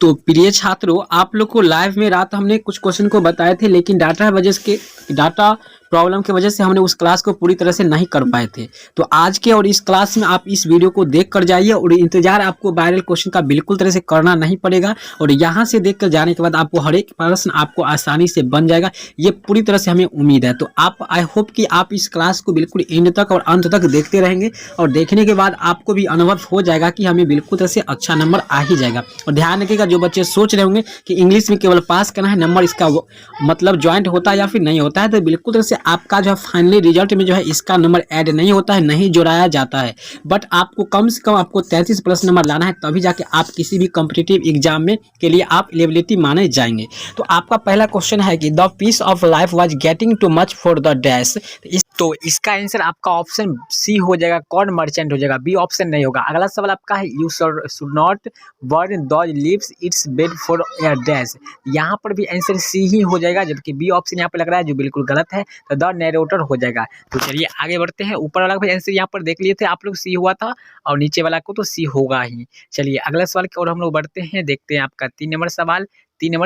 तो प्रिय छात्रों, आप लोग को लाइव में रात हमने कुछ क्वेश्चन को बताए थे, लेकिन डाटा प्रॉब्लम की वजह से हमने उस क्लास को पूरी तरह से नहीं कर पाए थे। तो आज के और इस क्लास में आप इस वीडियो को देख कर जाइए और इंतजार आपको वायरल क्वेश्चन का बिल्कुल तरह से करना नहीं पड़ेगा। और यहाँ से देख कर जाने के बाद आपको हर एक प्रश्न आपको आसानी से बन जाएगा, ये पूरी तरह से हमें उम्मीद है। तो आप आई होप कि आप इस क्लास को बिल्कुल एंड तक और अंत तक देखते रहेंगे और देखने के बाद आपको भी अनुभव हो जाएगा कि हमें बिल्कुल तरह से अच्छा नंबर आ ही जाएगा। और ध्यान रखिएगा, जो बच्चे सोच रहे होंगे कि इंग्लिश में केवल पास करना है, नंबर इसका मतलब ज्वाइंट होता है या फिर नहीं होता है, तो बिल्कुल तरह से आपका जो है फाइनली रिजल्ट में जो है इसका नंबर ऐड नहीं होता है, नहीं जोड़ाया जाता है। बट आपको कम से कम आपको 33 प्लस नंबर लाना है, तभी जाके आप किसी भी कॉम्पिटिटिव एग्जाम में के लिए आप एलिजिबिलिटी माने जाएंगे। तो आपका पहला क्वेश्चन है कि the peace of life was getting too much for the dash. तो इसका आंसर आपका ऑप्शन सी हो जाएगा, कॉर्न मर्चेंट हो जाएगा, बी ऑप्शन नहीं होगा। अगला सवाल आपका है you should not burn the leaves it's bed for air dash. यहाँ पर भी आंसर सी ही हो जाएगा, जबकि बी ऑप्शन यहाँ पर लग रहा है जो बिल्कुल गलत है, तो द नैरेटर हो जाएगा। तो चलिए आगे बढ़ते हैं। ऊपर वाला भी आंसर यहाँ पर देख लिए थे आप लोग, सी हुआ था, और नीचे वाला को तो सी होगा ही। चलिए अगला सवाल की ओर हम लोग बढ़ते हैं, देखते हैं आपका 3 नंबर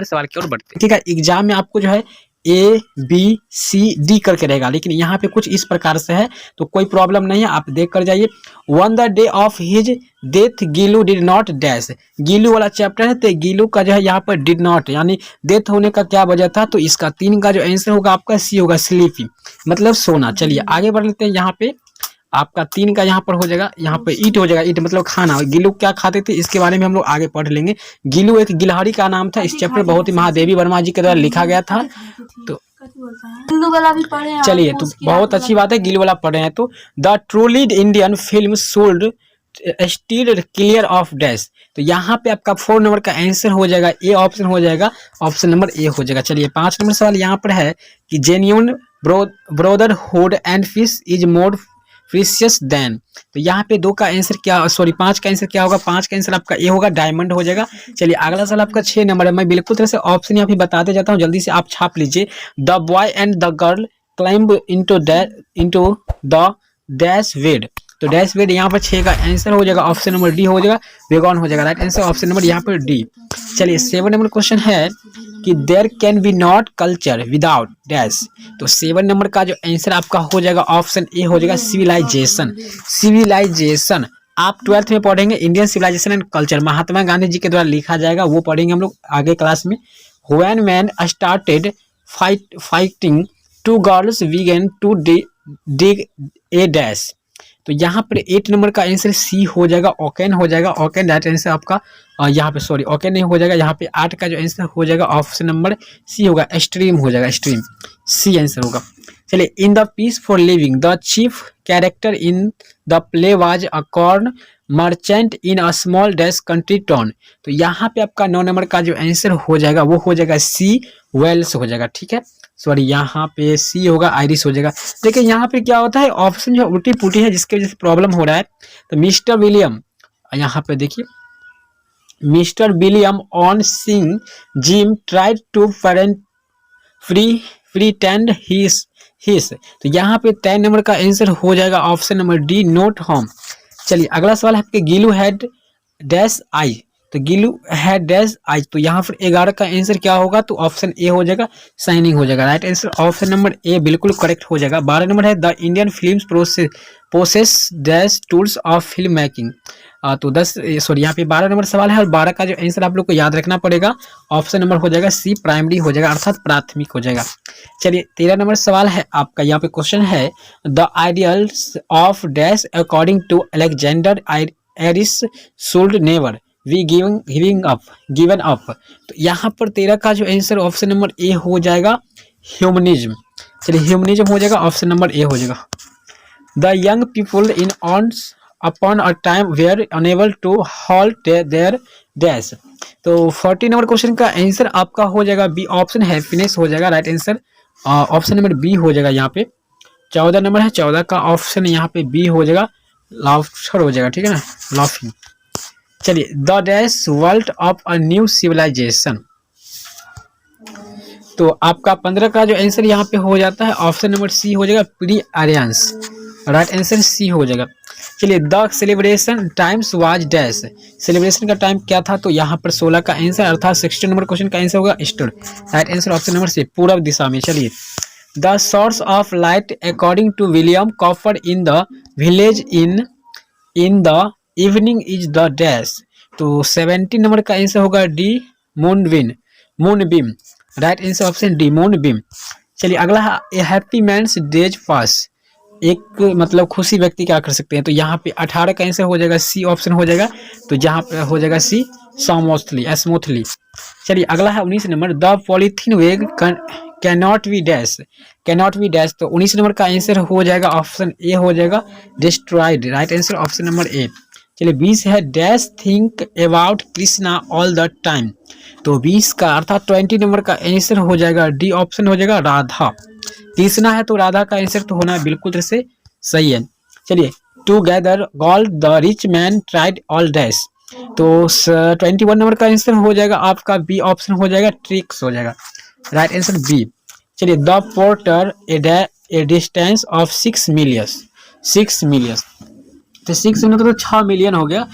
सवाल की ओर बढ़ते हैं। ठीक है, एग्जाम में आपको जो है ए बी सी डी करके रहेगा, लेकिन यहाँ पे कुछ इस प्रकार से है, तो कोई प्रॉब्लम नहीं है, आप देख कर जाइए। One the day of his death Gillu did not dash. Gillu वाला चैप्टर है, तो गिलू का जो है यहाँ पर डिड नॉट यानी डेथ होने का क्या वजह था, तो इसका 3 का जो आंसर होगा आपका सी होगा, स्लीपिंग मतलब सोना। चलिए आगे बढ़ लेते हैं। यहाँ पे आपका 3 का यहाँ पर हो जाएगा, यहाँ पे ईट हो जाएगा, ईट मतलब खाना। गिलू क्या खाते थे इसके बारे में हम लोग आगे पढ़ लेंगे। गिलू एक गिलहरी का नाम था, इस चैप्टर बहुत ही महादेवी वर्मा जी के द्वारा लिखा गया था। तो चलिए, तो बहुत अच्छी बात है, गिलू वाला पढ़े हैं। तो the true lead Indian film sold steel clear of dash. तो यहाँ पे आपका 4 नंबर का आंसर हो जाएगा, ए ऑप्शन हो जाएगा, ऑप्शन नंबर ए हो जाएगा। चलिए 5 नंबर सवाल यहाँ पर है कि genuine brotherhood and peace is more precious than. तो यहाँ पे 2 का आंसर क्या, सॉरी 5 का आंसर क्या होगा, 5 का आंसर आपका ए होगा, डायमंड हो जाएगा। चलिए अगला सवाल आपका 6 नंबर है। मैं बिल्कुल तरह से ऑप्शन यहाँ पे बताते जाता हूँ, जल्दी से आप छाप लीजिए। The boy and the girl climb into the dash wade. तो डैश वेड यहाँ पर 6 का आंसर हो जाएगा, ऑप्शन नंबर डी हो जाएगा, वेगॉन हो जाएगा। राइट आंसर ऑप्शन नंबर यहाँ पर डी। चलिए 7 नंबर क्वेश्चन है कि there can be not culture without dash. तो 7 नंबर का जो आंसर आपका हो जाएगा, ऑप्शन ए हो जाएगा, सिविलाइजेशन। सिविलाइजेशन आप 12th में पढ़ेंगे, Indian civilisation and culture, Mahatma Gandhi ji के द्वारा लिखा जाएगा, वो पढ़ेंगे हम लोग आगे क्लास में। When man started fighting two girls began to dig a dash. तो यहाँ पर 8 नंबर का आंसर सी हो जाएगा, ओकेन हो जाएगा, ओकेन। राइट आंसर आपका यहाँ पे, सॉरी ओकेन नहीं हो जाएगा, यहाँ पे 8 का जो आंसर हो जाएगा, ऑप्शन नंबर सी होगा, स्ट्रीम हो जाएगा, स्ट्रीम सी आंसर होगा। चलिए in the piece for living the chief character in the play was a corn merchant in a small dash country town. तो यहाँ पे आपका 9 नंबर का जो आंसर हो जाएगा वो हो जाएगा सी, वेल्स हो जाएगा। ठीक है, सॉरी यहाँ पे सी होगा, आयरिश हो जाएगा। देखिए यहाँ पे क्या होता है, ऑप्शन जो उल्टी पुल्टी है, जिसकी वजह से प्रॉब्लम हो रहा है। तो मिस्टर विलियम, यहाँ पे देखिए, mister William on sing Jim tried to pretend his. तो यहाँ पे 10 नंबर का आंसर हो जाएगा, option number D, note home. चलिए अगला सवाल है आपके, गिलू हैड डैश आई। तो गिलू हैड डैश आई, तो यहाँ पर 11 का आंसर क्या होगा, तो ऑप्शन ए हो जाएगा, शाइनिंग हो जाएगा। राइट आंसर ऑप्शन नंबर ए बिल्कुल करेक्ट हो जाएगा। 12 नंबर है the Indian film process dash tools of film making. तो 10 सॉरी यहाँ पे 12 नंबर सवाल है, और 12 का जो आंसर आप लोग को याद रखना पड़ेगा, ऑप्शन नंबर हो जाएगा सी, प्राइमरी हो जाएगा, अर्थात प्राथमिक हो जाएगा। चलिए 13 नंबर सवाल है आपका, यहाँ पे क्वेश्चन है the ideals of dash according to Alexander Aris should never we given up. तो यहाँ पर 13 का जो आंसर ऑप्शन नंबर ए हो जाएगा, ह्यूमनिज्म। चलिए ह्यूमनिज्म हो जाएगा, ऑप्शन नंबर ए हो जाएगा। The young people in once upon a time were unable to halt their dash. तो 14 नंबर क्वेश्चन का आंसर आपका हो जाएगा बी ऑप्शन, हैप्पीनेस हो जाएगा। Right answer option number B हो जाएगा। यहाँ पे 14 नंबर है, 14 का ऑप्शन यहाँ पे बी हो जाएगा, लाफ्टर हो जाएगा। ठीक है ना, लाफिंग। चलिए the dash world of a new civilisation. तो आपका 15 का जो आंसर यहाँ पे हो जाता है, ऑप्शन नंबर सी हो जाएगा, pre Aryans. Right answer C हो जाएगा। चलिए, the celebration times was dash, celebration का टाइम क्या था, तो यहाँ पर 16 का आंसर अर्थात 16 नंबर क्वेश्चन का आंसर होगा Easter. Right answer option number C, पूर्व दिशा में। चलिए, the source of light according to William Cowper in the village in the evening is the dash, तो 17 नंबर का आंसर होगा D, moonbeam. Right answer option D, moonbeam. चलिए, अगला है a happy man's days pass, एक मतलब खुशी व्यक्ति क्या कर सकते हैं, तो यहाँ पे 18 का आंसर हो जाएगा सी ऑप्शन हो जाएगा, तो जहाँ पे हो जाएगा सी, स्मूथली। चलिए, अगला है 19 नंबर, द पॉलीथीन वेग cannot be dash, cannot be dash, तो 19 नंबर का आंसर हो जाएगा ऑप्शन ए हो जाएगा destroyed. Right answer option number ए। चलिए, 20 है, dash think about Krishna all the time, तो 20 का अर्थात 20 नंबर का आंसर हो जाएगा डी ऑप्शन हो जाएगा राधा। कृष्णा है तो राधा का आंसर तो होना बिल्कुल तरह से सही है। चलिए, together gold the rich man tried all dash, तो 21 नंबर का आंसर हो जाएगा आपका बी ऑप्शन हो जाएगा ट्रिक्स हो जाएगा। Right answer B. चलिए, the porter a distance of 6 million, तो 6 में तो 6 मिलियन हो गया,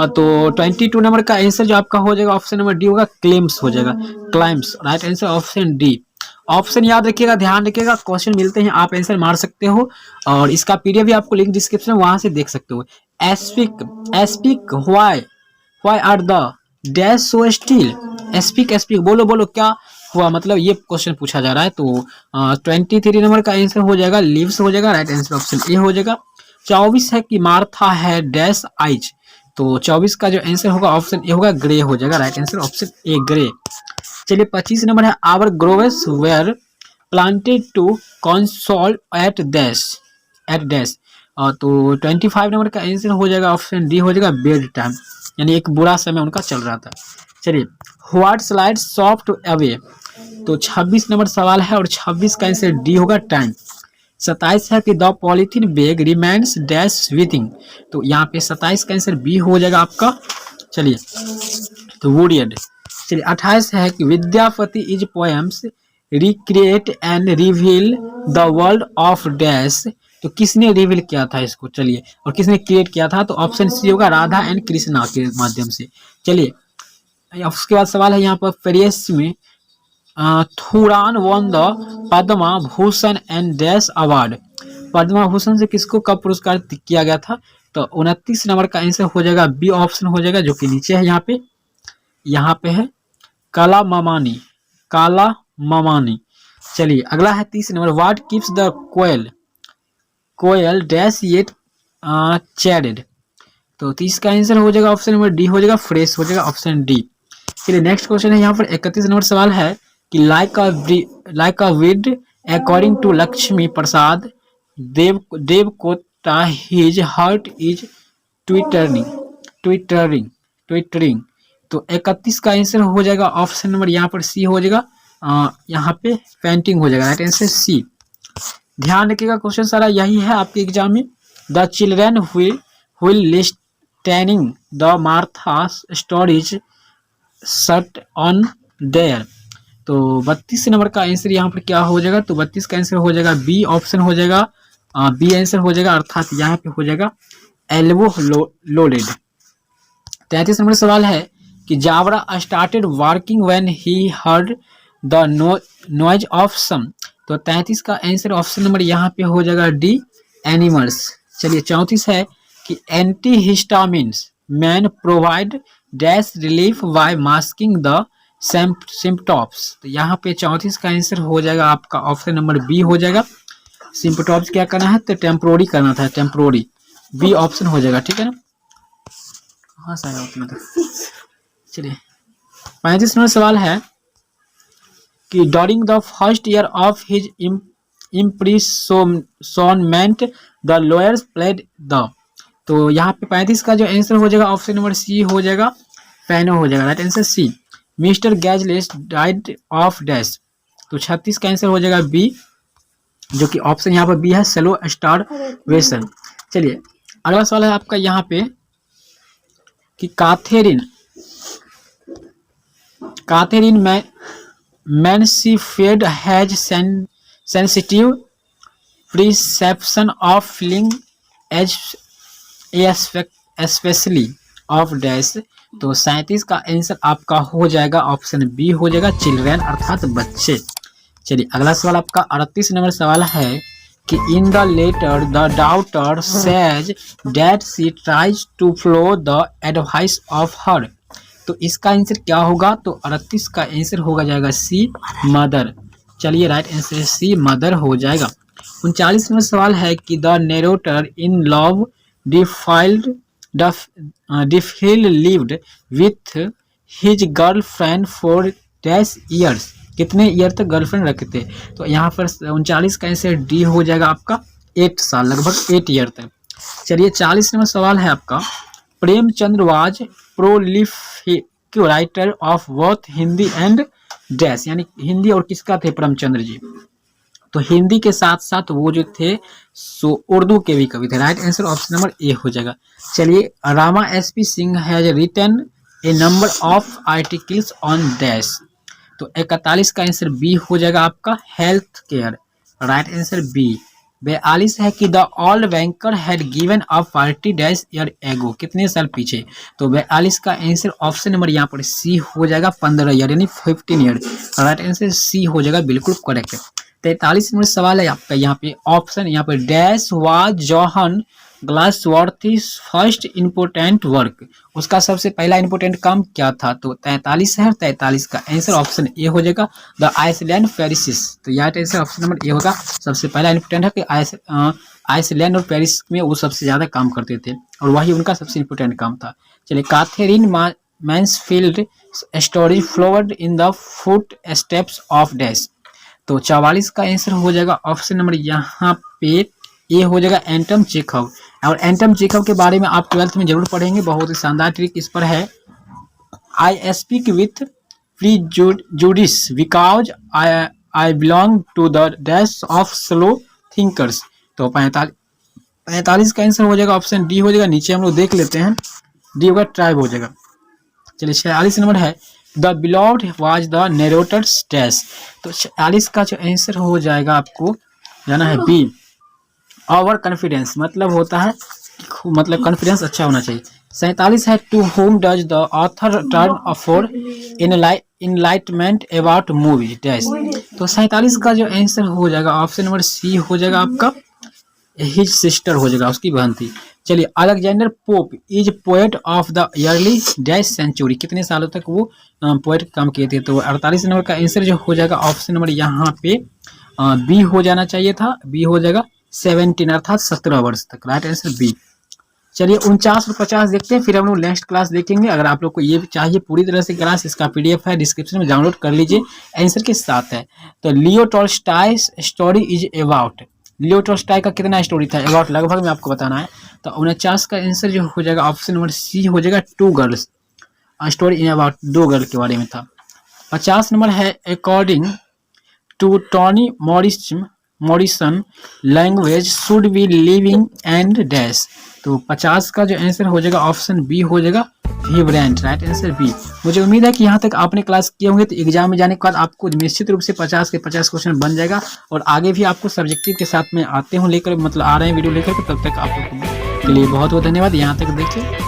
तो 22 नंबर का आंसर जो आपका हो जाएगा ऑप्शन नंबर डी होगा क्लेम्स हो जाएगा, climbs. Right answer option D. Option याद रखिएगा, ध्यान रखिएगा, क्वेश्चन मिलते हैं आप आंसर मार सकते हो, और इसका पीडीएफ भी आपको लिंक डिस्क्रिप्शन में वहां से देख सकते हो। Aspic why are the dash so still, aspic बोलो क्या हुआ, मतलब ये क्वेश्चन पूछा जा रहा है, तो 23 नंबर का आंसर हो जाएगा लीव्स हो जाएगा। राइट आंसर ऑप्शन ए हो जाएगा। 24 है कि मार्था है डैश आइज, तो 24 का जो आंसर होगा ऑप्शन ए होगा ग्रे हो जाएगा। Right answer option A grey. चलिए, 25 नंबर है, our groves were planted to console at dash, तो 25 नंबर का आंसर हो जाएगा ऑप्शन डी हो जाएगा बेड टाइम, यानी एक बुरा समय उनका चल रहा था। चलिए, व्हाट स्लाइड सॉफ्ट अवे, तो 26 नंबर सवाल है और 26 का आंसर डी होगा टाइम। 27 है कि the polythene bag remains dash within, तो यहाँ पे 27 का आंसर बी हो जाएगा आपका। चलिए, तो वुडियड। चलिए, 28 है कि Vidyapati is poems recreate and reveal the world of dash, तो किसने रिवील किया था इसको, चलिए, और किसने क्रिएट किया था, तो ऑप्शन सी होगा राधा एंड कृष्णा के माध्यम से। चलिए, उसके बाद सवाल है यहाँ पर पेरिस में थुरान won the Padma Bhushan and dash award, Padma Bhushan से किसको कब पुरस्कार किया गया था, तो 29 नंबर का आंसर हो जाएगा बी ऑप्शन हो जाएगा, जो कि नीचे है यहाँ पे है काला ममानी। चलिए, अगला है 30 नंबर, what keeps the koel dash yet chided, तो 30 का आंसर हो जाएगा ऑप्शन नंबर डी हो जाएगा फ्रेश हो जाएगा ऑप्शन डी। चलिए, नेक्स्ट क्वेश्चन है यहाँ पर 31 नंबर सवाल है कि like a weed according to Lakshmi Prasad Devkota his heart is twittering, तो 31 का आंसर हो जाएगा ऑप्शन नंबर यहाँ पर सी हो जाएगा, यहाँ पे पेंटिंग हो जाएगा। Right answer C. ध्यान रखिएगा, क्वेश्चन सारा यही है आपके एग्जाम में। The children will listening the Martha stories sat on there, तो 32 नंबर का आंसर यहाँ पर क्या हो जाएगा, तो 32 का आंसर हो जाएगा बी ऑप्शन हो जाएगा, बी आंसर हो जाएगा, अर्थात यहाँ पे हो जाएगा एल्बो लोडेड। 33 नंबर सवाल है कि जावरा started working when he heard the noise of some, तो 33 का आंसर ऑप्शन नंबर यहाँ पे हो जाएगा डी एनिमल्स। चलिए, 34 है कि antihistamines man provide dash relief by masking the symptoms, तो यहाँ पे 34 का आंसर हो जाएगा आपका ऑप्शन नंबर बी हो जाएगा। सिम्पटॉम्स क्या करना है, तो टेम्पोरी करना था, टेम्पोरी, बी ऑप्शन हो जाएगा, ठीक है ना। कहाँ से आया उतना था। चलिए, 35 नंबर सवाल है कि during the first year of his imprisonment the lawyers played the, तो यहाँ पे 35 का जो आंसर हो जाएगा ऑप्शन नंबर सी हो जाएगा पैनो हो जाएगा। Right answer C. Mister Gazeless died of dash, तो 36 का आंसर हो जाएगा बी, जो कि ऑप्शन यहाँ पर बी है स्लो स्टारवेशन। चलिए, अगला सवाल है आपका यहाँ पे कि Katherine Mansfield has sensitive perception of feeling as especially of dash. तो 37 का आंसर आपका हो जाएगा ऑप्शन बी हो जाएगा चिल्ड्रेन अर्थात बच्चे। चलिए अगला सवाल आपका 38 नंबर सवाल है कि in the letter the daughter says that she tries to follow the advice of her. तो इसका आंसर क्या होगा? तो 38 का आंसर होगा जाएगा सी मदर। चलिए राइट आंसर सी मदर हो जाएगा। 39 नंबर सवाल है कि the narrator in love defiled defile lived with his girlfriend for dash years. कितने ईयर तक गर्लफ्रेंड रखे थे? तो यहाँ पर 39 का आंसर डी हो जाएगा आपका 8 साल, लगभग 8 ईयर तक। चलिए 40 नंबर सवाल है आपका Premchandra was prolific writer of both Hindi and dash, यानी हिंदी और किसका थे प्रेमचंद्र जी? तो हिंदी के साथ साथ वो जो थे सो उर्दू के भी कवि थे। Right answer option number A हो जाएगा। चलिए Rama S P Singh has written a number of articles on dash. तो 41 का आंसर बी हो जाएगा आपका health care. Right answer B. 42 है कि the old banker had given a party dash year ago. कितने साल पीछे? तो 42 का आंसर ऑप्शन नंबर यहाँ पर सी हो जाएगा 15 ईयर यानी 15 ईयर। राइट आंसर सी हो जाएगा बिल्कुल करेक्ट। 43 नंबर सवाल है आपका यहाँ पे ऑप्शन यहाँ पे dash was John Galsworthy's first important work. उसका सबसे पहला इंपोर्टेंट काम क्या था? तो 43 है। 43 का आंसर ऑप्शन ए हो जाएगा द आइसलैंड पेरिसिस। तो यहाँ आंसर ऑप्शन नंबर ए होगा। सबसे पहला इंपोर्टेंट है कि आइसलैंड और पेरिस में वो सबसे ज्यादा काम करते थे और वही उनका सबसे इंपोर्टेंट काम था। चलिए Katherine Mansfield story followed in the footsteps of dash. तो 44 का आंसर हो जाएगा ऑप्शन नंबर यहाँ पे ए हो जाएगा एंटम चेखव। और एंटम चेखव के बारे में आप 12th में जरूर पढ़ेंगे, बहुत ही शानदार ट्रिक इस पर है। I speak with prejudice because I belong to the dash of slow thinkers. तो 45 का आंसर हो जाएगा ऑप्शन डी हो जाएगा। नीचे हम लोग देख लेते हैं, डी होगा ट्राइब हो जाएगा। चलिए 46 नंबर है the beloved was the narrator's dash. तो 46 का जो आंसर हो जाएगा आपको जाना है बी ओवर कॉन्फिडेंस। मतलब होता है मतलब कॉन्फिडेंस अच्छा होना चाहिए। 47 है to whom does the author turn for enlightenment about movie dash. तो 47 का जो आंसर हो जाएगा ऑप्शन नंबर सी हो जाएगा आपका हिज सिस्टर हो जाएगा, उसकी बहन थी। चलिए Alexander Pope is poet of the early dash century. कितने सालों तक वो पोएट काम किए थे? तो 48 नंबर का आंसर जो हो जाएगा ऑप्शन नंबर यहाँ पे बी हो जाना चाहिए था। बी हो जाएगा 17 अर्थात 17 वर्ष तक। Right answer B. चलिए 49 और 50 देखते हैं, फिर हम लोग नेक्स्ट क्लास देखेंगे। अगर आप लोग को ये चाहिए पूरी तरह से क्लास, इसका पीडीएफ है डिस्क्रिप्शन में, डाउनलोड कर लीजिए, आंसर के साथ है। तो Leo Tolstoy story is about. Leo Tolstoy का कितना स्टोरी था अबाउट लगभग में आपको बताना है। तो 49 का आंसर जो हो जाएगा ऑप्शन नंबर सी हो जाएगा two girls. Story in about 2 girl के बारे में था। 50 नंबर है according to Toni Morrison language should be living and dash. तो 50 का जो आंसर हो जाएगा ऑप्शन बी हो जाएगा विब्रेंट। Right answer B. मुझे उम्मीद है कि यहाँ तक आपने क्लास किए होंगे, तो एग्जाम में जाने के बाद आपको निश्चित रूप से 50 के 50 क्वेश्चन बन जाएगा। और आगे भी आपको सब्जेक्टिव के साथ में आते हूँ लेकर, मतलब आ रहे हैं वीडियो लेकर के। तब तक आप लोग के लिए बहुत बहुत धन्यवाद। यहाँ तक देखिए।